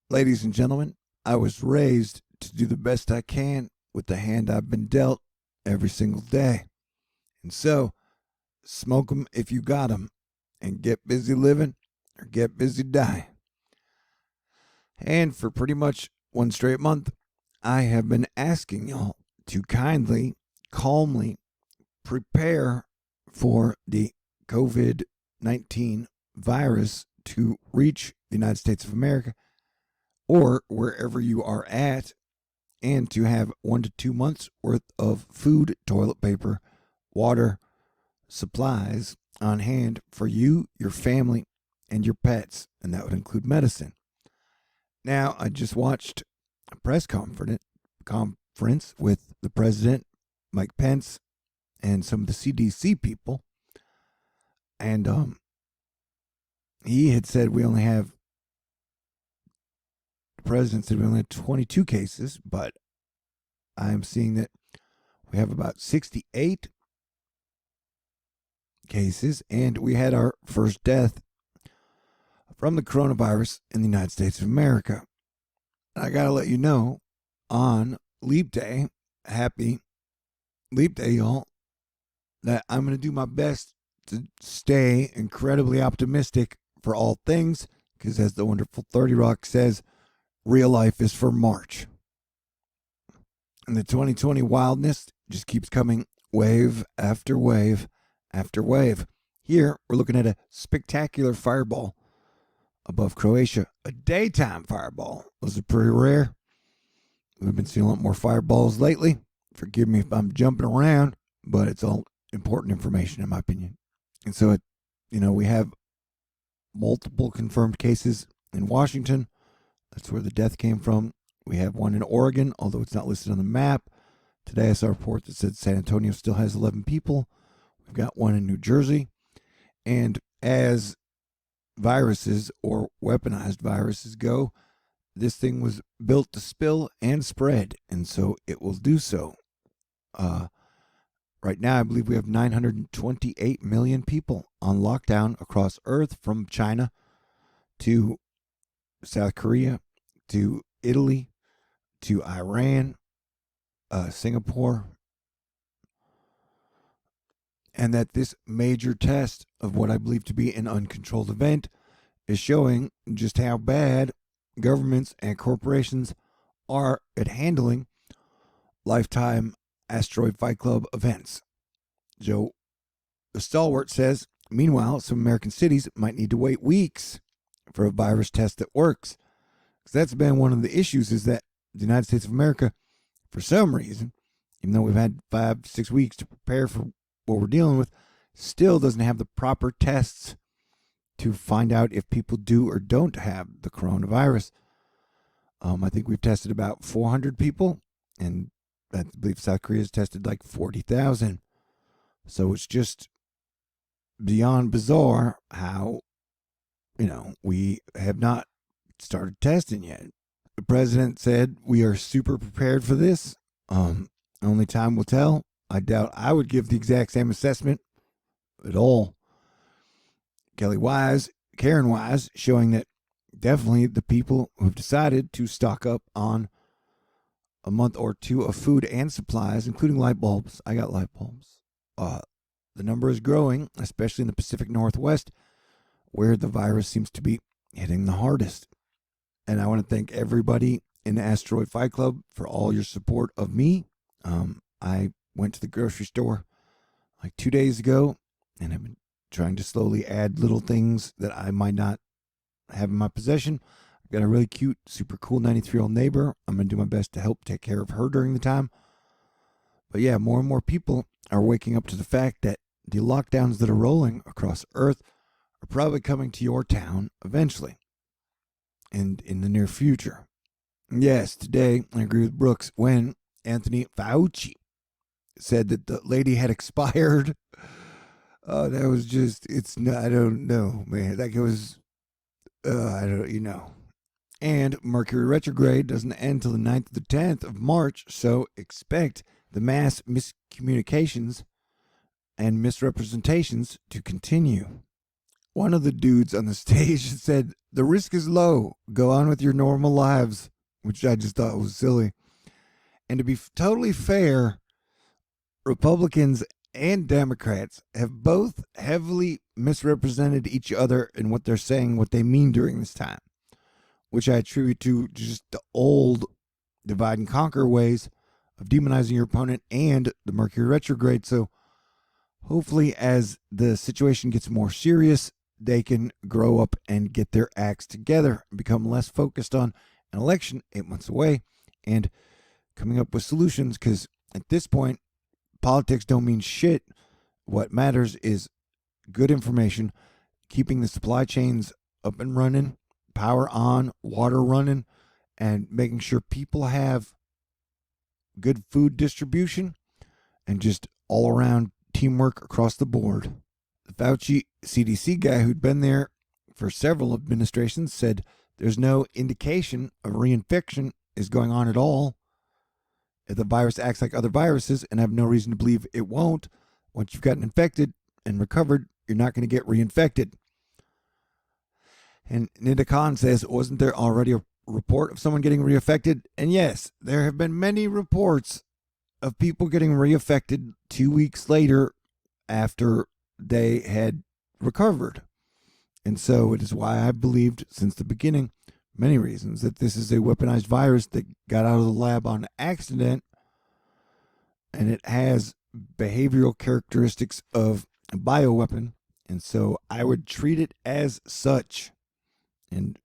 Ladies and gentlemen, I was raised to do the best I can with the hand I've been dealt every single day. And so, smoke 'em if you got 'em, and get busy living or get busy dying. And for pretty much one straight month, I have been asking y'all to kindly, calmly prepare for the COVID 19 virus to reach the United States of America or wherever you are at, and to have 1 to 2 months worth of food, toilet paper, water, supplies on hand for you, your family, and your pets, and that would include medicine. Now, I just watched a press conference with the president, Mike Pence, and some of the CDC people, and he had said the president said we only had 22 cases, but I'm seeing that we have about 68 cases, and we had our first death from the coronavirus in the United States of America. And I got to let you know, on Leap Day, happy Leap Day, y'all, that I'm going to do my best to stay incredibly optimistic for all things, because as the wonderful 30 Rock says, real life is for March. And the 2020 wildness just keeps coming wave after wave after wave. Here, we're looking at a spectacular fireball above Croatia, a daytime fireball. Those are pretty rare. We've been seeing a lot more fireballs lately. Forgive me if I'm jumping around, but it's all important information in my opinion. And so, we have multiple confirmed cases in Washington. That's where the death came from. We have one in Oregon, although it's not listed on the map. Today I saw a report that said San Antonio still has 11 people. We've got one in New Jersey. And as viruses or weaponized viruses go, this thing was built to spill and spread, and so it will do so. Right now, I believe we have 928 million people on lockdown across Earth, from China to South Korea to Italy to Iran, Singapore, and that this major test of what I believe to be an uncontrolled event is showing just how bad governments and corporations are at handling lifetime asteroid fight club events. Joe, the stalwart, says, meanwhile, some American cities might need to wait weeks for a virus test that works. Because that's been one of the issues, is that the United States of America, for some reason, even though we've had 5-6 weeks to prepare for what we're dealing with, still doesn't have the proper tests to find out if people do or don't have the coronavirus. I think we've tested about 400 people, and I believe South Korea's tested like 40,000. So it's just beyond bizarre how, we have not started testing yet. The president said we are super prepared for this. Only time will tell. I doubt I would give the exact same assessment at all. Karen Wise, showing that definitely the people who've decided to stock up on a month or two of food and supplies, including light bulbs. I got light bulbs. The number is growing, especially in the Pacific Northwest, where the virus seems to be hitting the hardest. And I want to thank everybody in the Asteroid Fight Club for all your support of me. I went to the grocery store like 2 days ago, and I've been trying to slowly add little things that I might not have in my possession. I've got a really cute, super cool 93-year-old neighbor. I'm going to do my best to help take care of her during the time. But yeah, more and more people are waking up to the fact that the lockdowns that are rolling across Earth are probably coming to your town eventually, and in the near future. Yes, today I agree with Brooks when Anthony Fauci said that the lady had expired. That was just, I don't know, man. Like it was, I don't. And Mercury retrograde doesn't end till the 9th to the 10th of March, so expect the mass miscommunications and misrepresentations to continue. one of the dudes on the stage said, "The risk is low. Go on with your normal lives," which I just thought was silly. And to be totally fair, Republicans and Democrats have both heavily misrepresented each other in what they're saying, what they mean during this time, which I attribute to just the old divide and conquer ways of demonizing your opponent and the Mercury retrograde. So hopefully, as the situation gets more serious, they can grow up and get their acts together and become less focused on an election 8 months away and coming up with solutions, because at this point, politics don't mean shit. What matters is good information, keeping the supply chains up and running, power on, water running, and making sure people have good food distribution and just all around teamwork across the board. The Fauci CDC guy, who'd been there for several administrations, said there's no indication of reinfection is going on at all. If the virus acts like other viruses, and I have no reason to believe it won't, once you've gotten infected and recovered, you're not going to get reinfected. And Nida Khan says, wasn't there already a report of someone getting reinfected? And yes, there have been many reports of people getting reinfected 2 weeks later after they had recovered. And so it is why I've believed since the beginning, many reasons, that this is a weaponized virus that got out of the lab on accident, and it has behavioral characteristics of a bioweapon. And so I would treat it as such. And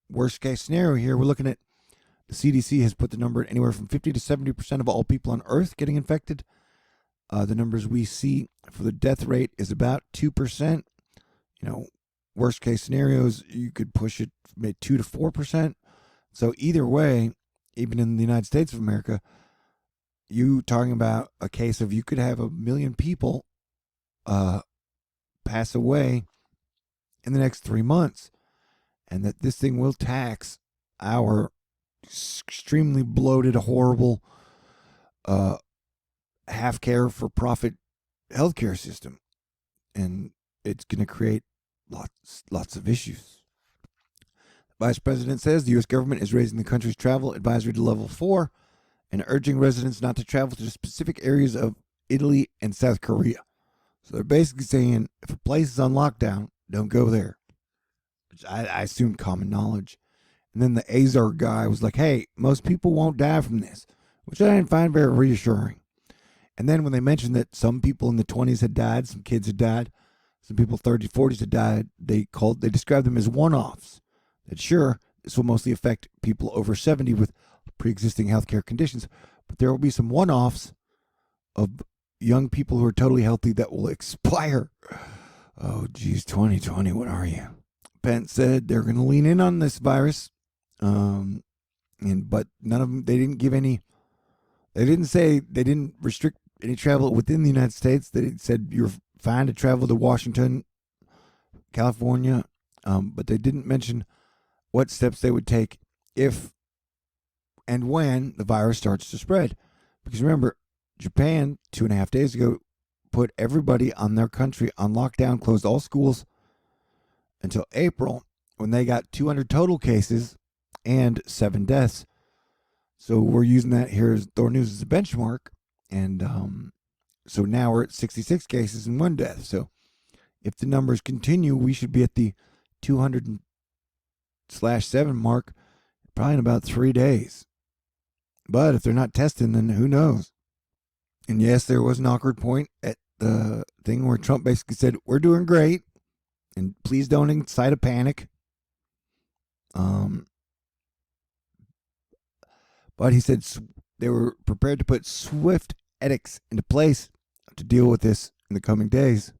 worst case scenario here, we're looking at the CDC has put the number at anywhere from 50 to 70% of all people on Earth getting infected. The numbers we see for the death rate is about 2%. Worst case scenarios, you could push it maybe 2 to 4%. So either way, even in the United States of America, you talking about a case of you could have 1 million people pass away in the next 3 months, and that this thing will tax our extremely bloated, horrible, half care for profit healthcare system, and it's going to create lots of issues. The Vice President says the U.S. government is raising the country's travel advisory to level 4 and urging residents not to travel to specific areas of Italy and South Korea. So they're basically saying if a place is on lockdown, don't go there, which I assume common knowledge. And then the Azar guy was like, hey, most people won't die from this, which I didn't find very reassuring. And then when they mentioned that some people in the 20s had died, some kids had died, some people 30s, 40s had died, they described them as one-offs. That sure, this will mostly affect people over 70 with pre-existing healthcare conditions, but there will be some one-offs of young people who are totally healthy that will expire. Oh, geez, 2020, what are you? Pence said they're going to lean in on this virus, but none of them, they didn't give any, they didn't say, they didn't restrict any travel within the United States. They said you're fine to travel to Washington, California, but they didn't mention what steps they would take if and when the virus starts to spread. Because remember, Japan 2.5 days ago put everybody on their country on lockdown, closed all schools until April, when they got 200 total cases and 7 deaths. So we're using that here as THORnews as a benchmark, and so now we're at 66 cases and 1 death. So if the numbers continue, we should be at the 200/7 mark probably in about 3 days. But if they're not testing, then who knows? And yes, there was an awkward point at the thing where Trump basically said, we're doing great, and please don't incite a panic. But he said they were prepared to put swift edicts into place to deal with this in the coming days.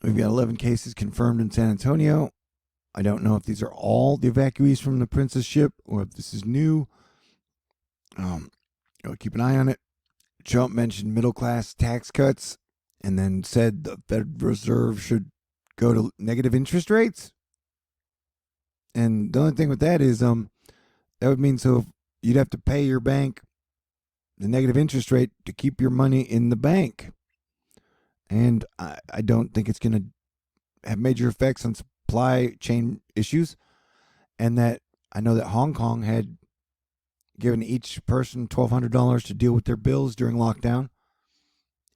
We've got 11 cases confirmed in San Antonio. I don't know if these are all the evacuees from the Princess ship or if this is new. Keep an eye on it. Trump mentioned middle-class tax cuts and then said the Federal Reserve should go to negative interest rates. And the only thing with that is that would mean so you'd have to pay your bank the negative interest rate to keep your money in the bank. And I don't think it's going to have major effects on supply chain issues, and that I know that Hong Kong had given each person $1,200 to deal with their bills during lockdown,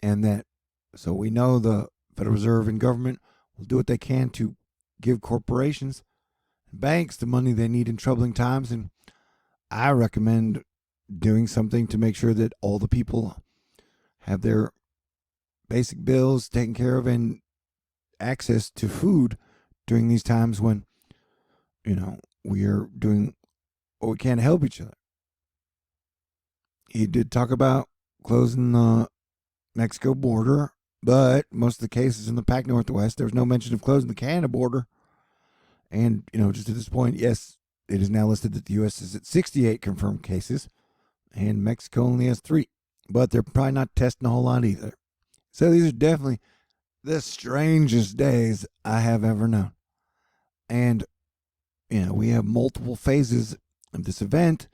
and that so we know the Federal Reserve and government will do what they can to give corporations and banks the money they need in troubling times, and I recommend doing something to make sure that all the people have their basic bills taken care of and access to food during these times when, we are doing what we can to help each other. He did talk about closing the Mexico border, but most of the cases in the Pac Northwest, there was no mention of closing the Canada border. And, just at this point, yes, it is now listed that the U.S. is at 68 confirmed cases, and Mexico only has 3. But they're probably not testing a whole lot either. So these are definitely the strangest days I have ever known. And, we have multiple phases of this event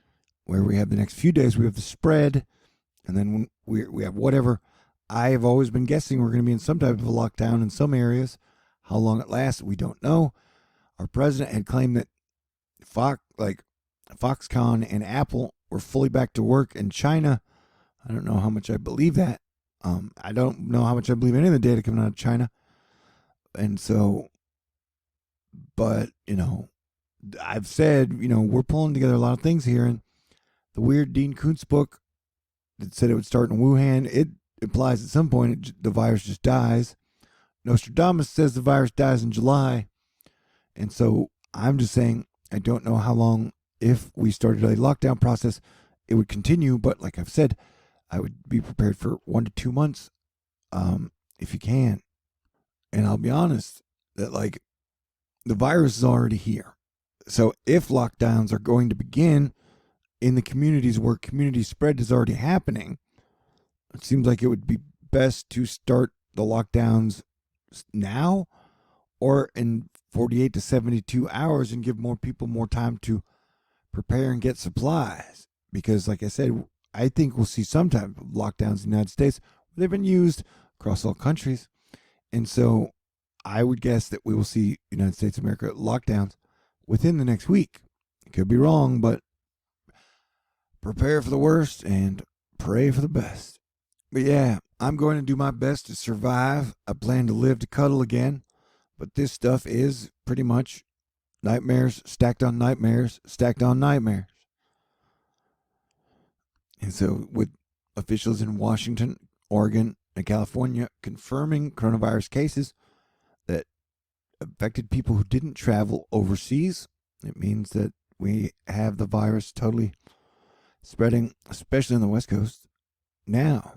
where we have the next few days, we have the spread, and then we have whatever. I have always been guessing we're going to be in some type of a lockdown in some areas. How long it lasts, we don't know. Our president had claimed that Foxconn and Apple were fully back to work in China. I don't know how much I believe that. I don't know how much I believe any of the data coming out of China. And so, but, I've said, we're pulling together a lot of things here. And the weird Dean Koontz book that said it would start in Wuhan, it implies at some point the virus just dies. Nostradamus says the virus dies in July. And so I'm just saying, I don't know how long, if we started a lockdown process, it would continue. But like I've said, I would be prepared for 1 to 2 months, if you can. And I'll be honest that the virus is already here. So if lockdowns are going to begin in the communities where community spread is already happening, it seems like it would be best to start the lockdowns now or in 48 to 72 hours and give more people more time to prepare and get supplies. Because like I said, I think we'll see some type of lockdowns in the United States. They've been used across all countries. And so I would guess that we will see United States of America lockdowns within the next week. It could be wrong, but prepare for the worst and pray for the best. But yeah, I'm going to do my best to survive. I plan to live to cuddle again. But this stuff is pretty much nightmares stacked on nightmares stacked on nightmares. And so with officials in Washington, Oregon, and California confirming coronavirus cases that affected people who didn't travel overseas, it means that we have the virus totally spreading, especially on the West Coast now.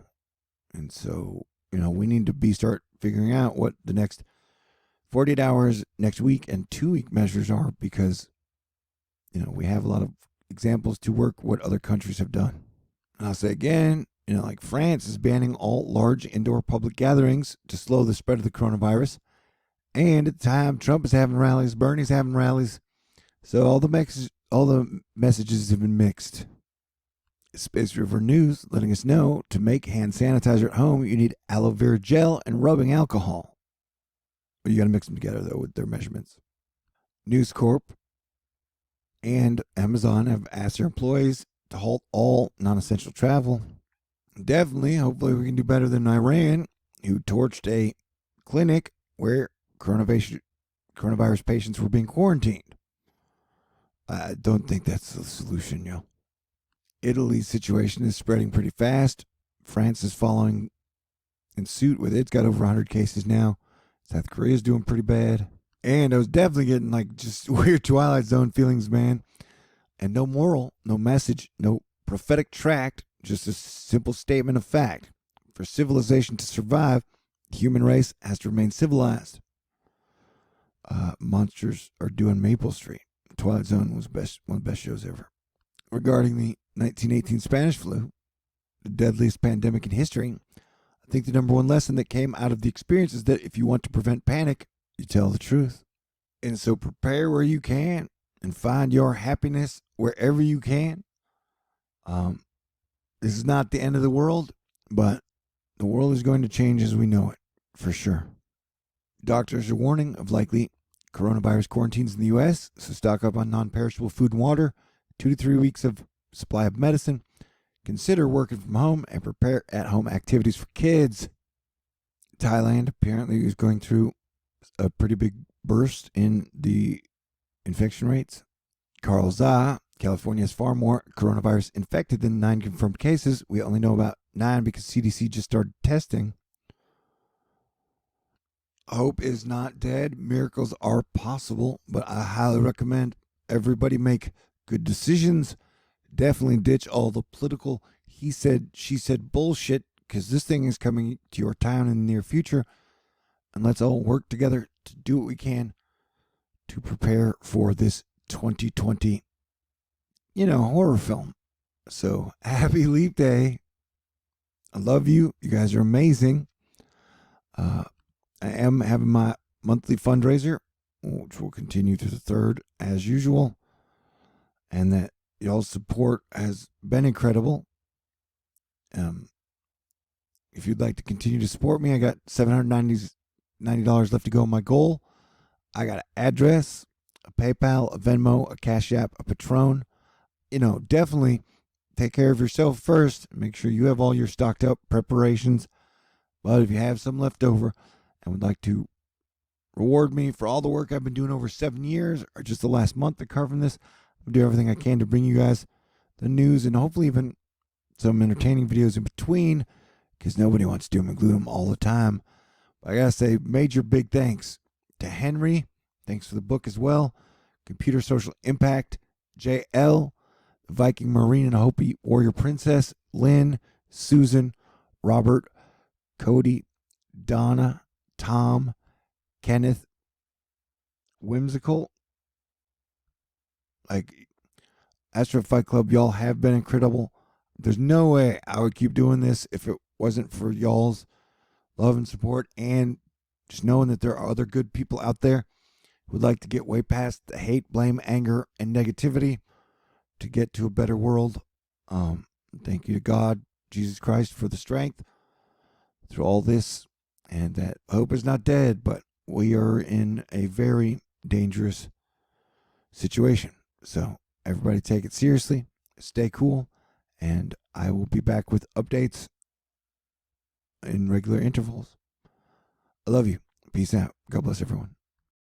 And so, we need to start figuring out what the next 48 hours, next week, and 2-week measures are, because, we have a lot of examples to work what other countries have done. And I'll say again, France is banning all large indoor public gatherings to slow the spread of the coronavirus. And at the time, Trump is having rallies, Bernie's having rallies. So all the messages have been mixed. Space River News letting us know to make hand sanitizer at home, you need aloe vera gel and rubbing alcohol. You got to mix them together, though, with their measurements. News Corp and Amazon have asked their employees to halt all non-essential travel. Definitely, hopefully we can do better than Iran, who torched a clinic where coronavirus patients were being quarantined. I don't think that's the solution, yo. Italy's situation is spreading pretty fast. France is following in suit with it. It's got over 100 cases now. South Korea's doing pretty bad. And I was definitely getting just weird Twilight Zone feelings, man. And no moral, no message, no prophetic tract, just a simple statement of fact. For civilization to survive, the human race has to remain civilized. Monsters are due on Maple Street. Twilight Zone was one of the best shows ever. Regarding the 1918 Spanish flu, the deadliest pandemic in history, I think the number one lesson that came out of the experience is that if you want to prevent panic, you tell the truth. And so prepare where you can and find your happiness wherever you can. This is not the end of the world, but the world is going to change as we know it, for sure. Doctors are warning of likely coronavirus quarantines in the U.S., so stock up on non-perishable food and water, 2 to 3 weeks of supply of medicine. Consider working from home and prepare at-home activities for kids. Thailand apparently is going through a pretty big burst in the infection rates. Carl Zah, California has far more coronavirus infected than 9 confirmed cases. We only know about 9 because CDC just started testing. Hope is not dead. Miracles are possible, but I highly recommend everybody make good decisions. Definitely ditch all the political he said, she said bullshit, because this thing is coming to your town in the near future. And let's all work together to do what we can to prepare for this 2020, horror film. So happy Leap Day. I love you. You guys are amazing. I am having my monthly fundraiser, which will continue to the 3rd as usual. And that y'all's support has been incredible. If you'd like to continue to support me, I got $790 left to go on my goal. I got an address, a PayPal, a Venmo, a Cash App, a Patron. Definitely take care of yourself first. Make sure you have all your stocked up preparations. But if you have some left over and would like to reward me for all the work I've been doing over 7 years or just the last month of covering this, I'll do everything I can to bring you guys the news and hopefully even some entertaining videos in between, because nobody wants doom and gloom all the time. But I gotta say, major big thanks to Henry. Thanks for the book as well. Computer Social Impact, JL, the Viking Marine and Hopi Warrior Princess, Lynn, Susan, Robert, Cody, Donna, Tom, Kenneth, Whimsical. Astro Fight Club, y'all have been incredible. There's no way I would keep doing this if it wasn't for y'all's love and support, and just knowing that there are other good people out there who would like to get way past the hate, blame, anger, and negativity to get to a better world. Thank you to God, Jesus Christ, for the strength through all this, and that hope is not dead, but we are in a very dangerous situation. So everybody take it seriously, stay cool, and I will be back with updates in regular intervals. I love you. Peace out. God bless everyone.